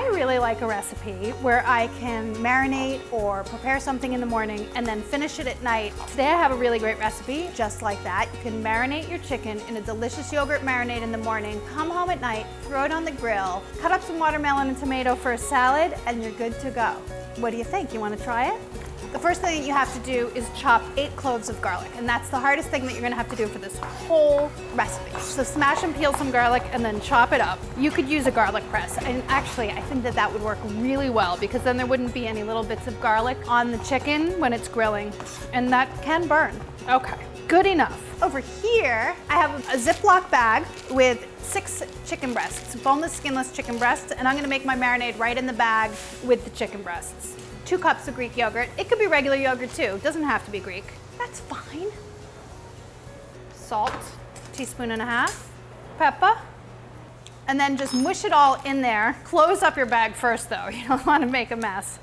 I really like a recipe where I can marinate or prepare something in the morning and then finish it at night. Today I have a really great recipe just like that. You can marinate your chicken in a delicious yogurt marinade in the morning, come home at night, throw it on the grill, cut up some watermelon and tomato for a salad, and you're good to go. What do you think? You want to try it? The first thing that you have to do is chop 8 cloves of garlic, and that's the hardest thing that you're gonna have to do for this whole recipe. So smash and peel some garlic and then chop it up. You could use a garlic press, and actually I think that that would work really well because then there wouldn't be any little bits of garlic on the chicken when it's grilling, and that can burn. Okay, good enough. Over here, I have a Ziploc bag with 6 chicken breasts, boneless, skinless chicken breasts, and I'm gonna make my marinade right in the bag with the chicken breasts. 2 cups of Greek yogurt. It could be regular yogurt too. It doesn't have to be Greek. That's fine. Salt, 1.5 teaspoons. Pepper. And then just mush it all in there. Close up your bag first though. You don't want to make a mess.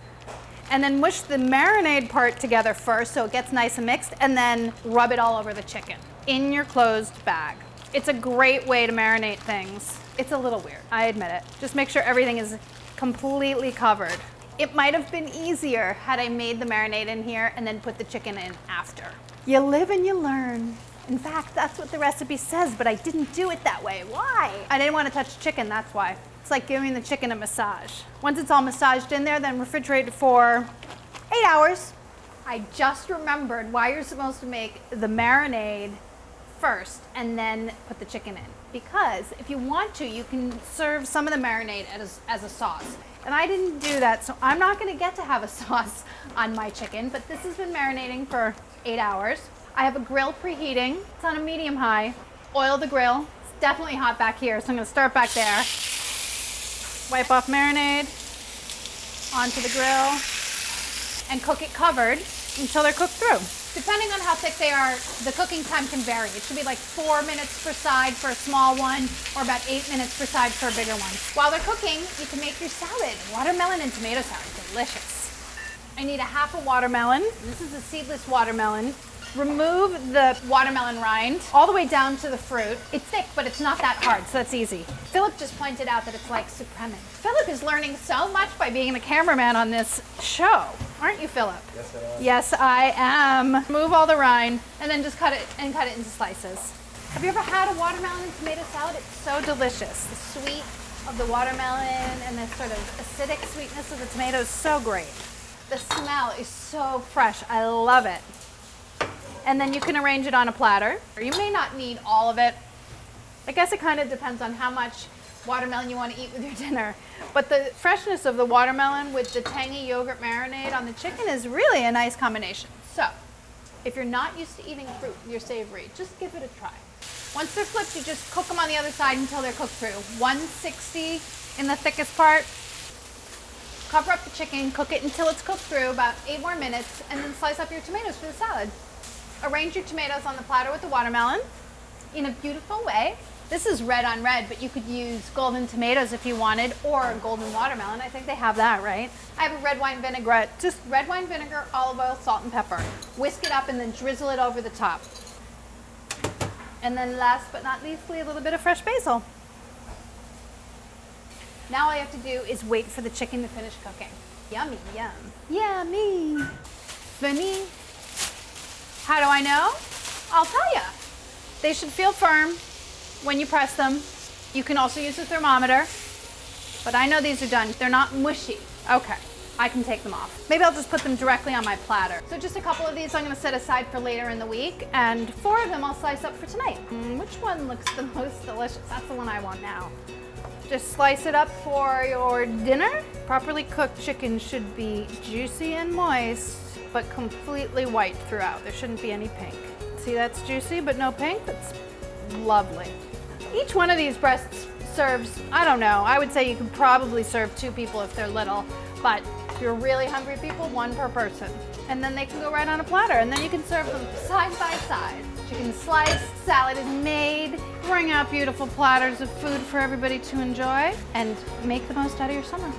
And then mush the marinade part together first so it gets nice and mixed, and then rub it all over the chicken in your closed bag. It's a great way to marinate things. It's a little weird, I admit it. Just make sure everything is completely covered. It might have been easier had I made the marinade in here and then put the chicken in after. You live and you learn. In fact, that's what the recipe says, but I didn't do it that way. Why? I didn't want to touch chicken, that's why. It's like giving the chicken a massage. Once it's all massaged in there, then refrigerate it for 8 hours. I just remembered why you're supposed to make the marinade first and then put the chicken in. Because if you want to, you can serve some of the marinade as a sauce. And I didn't do that, so I'm not gonna get to have a sauce on my chicken, but this has been marinating for 8 hours. I have a grill preheating. It's on a medium high. Oil the grill. It's definitely hot back here, so I'm gonna start back there. Wipe off marinade onto the grill and cook it covered until they're cooked through. Depending on how thick they are, the cooking time can vary. It should be like 4 minutes per side for a small one, or about 8 minutes per side for a bigger one. While they're cooking, you can make your salad. Watermelon and tomato salad, delicious. I need a half a watermelon. This is a seedless watermelon. Remove the watermelon rind all the way down to the fruit. It's thick, but it's not that hard, so that's easy. Philip just pointed out that it's like supreme. Philip is learning so much by being the cameraman on this show. Aren't you, Philip? Yes, I am. Yes, I am. Remove all the rind and then just cut it into slices. Have you ever had a watermelon and tomato salad? It's so delicious. The sweet of the watermelon and the sort of acidic sweetness of the tomato is so great. The smell is so fresh. I love it. And then you can arrange it on a platter. You may not need all of it. I guess it kind of depends on how much watermelon you want to eat with your dinner. But the freshness of the watermelon with the tangy yogurt marinade on the chicken is really a nice combination. So, if you're not used to eating fruit, you're savory, just give it a try. Once they're flipped, you just cook them on the other side until they're cooked through. 160 in the thickest part. Cover up the chicken, cook it until it's cooked through, about 8 more minutes, and then slice up your tomatoes for the salad. Arrange your tomatoes on the platter with the watermelon in a beautiful way. This is red on red, but you could use golden tomatoes if you wanted, or golden watermelon. I think they have that, right? I have a red wine vinaigrette, just red wine vinegar, olive oil, salt, and pepper. Whisk it up and then drizzle it over the top. And then last but not leastly, a little bit of fresh basil. Now all you have to do is wait for the chicken to finish cooking. Yummy, yum. Yummy. Funny. How do I know? I'll tell you. They should feel firm when you press them. You can also use a thermometer, but I know these are done. They're not mushy. Okay, I can take them off. Maybe I'll just put them directly on my platter. So just a couple of these I'm gonna set aside for later in the week, and 4 of them I'll slice up for tonight. Which one looks the most delicious? That's the one I want now. Just slice it up for your dinner. Properly cooked chicken should be juicy and moist, but completely white throughout. There shouldn't be any pink. See, that's juicy, but no pink? That's lovely. Each one of these breasts serves, I don't know, I would say you could probably serve 2 people if they're little, but if you're really hungry people, 1 per person. And then they can go right on a platter, and then you can serve them side by side. Chicken sliced, salad is made, bring out beautiful platters of food for everybody to enjoy, and make the most out of your summer.